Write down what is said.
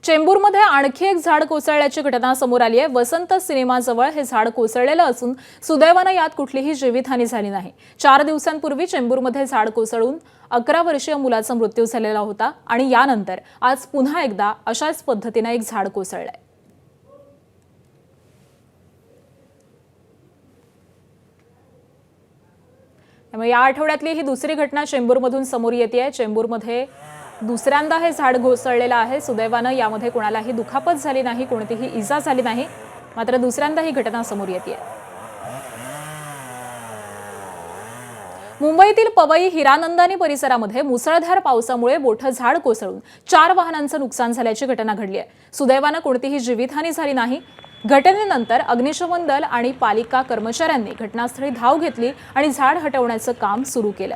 चेंबूरमध्ये आणखी एक झाड कोसळल्याची घटना समोर आली आहे। वसंत सिनेमाजवळ हे झाड कोसळलेलं असून सुदैवाने यात कुठलीही जीवितहानी झाली नाही। 4 दिवसांपूर्वी चेंबूरमध्ये झाड कोसळून 11 वर्षीय मुलाचा मृत्यू झालेला होता आणि यानंतर आज पुन्हा एकदा अशाच पद्धतीने एक झाड कोसळलंय। त्यामुळे या आठवड्यातली ही दुसरी घटना चेंबूरमधून समोर येते आहे। चेंबूरमध्ये दुसऱ्यांदा हे झाड कोसळलेलं आहे। सुदैवाने यामध्ये कोणालाही दुखापत झाली नाही, कोणतीही इजा झाली नाही, मात्र दुसऱ्यांदा ही घटना समोर येते आहे। मुंबईतील पवई हिरानंदानी परिसरामध्ये मुसळधार पावसामुळे मोठं झाड कोसळून 4 वाहनांचं नुकसान झाल्याची घटना घडली आहे। सुदैवाने कोणतीही जीवितहानी झाली नाही। घटनेनंतर अग्निशमन दल आणि पालिका कर्मचाऱ्यांनी घटनास्थळी धाव घेतली आणि झाड हटवण्याचं काम सुरू केलं।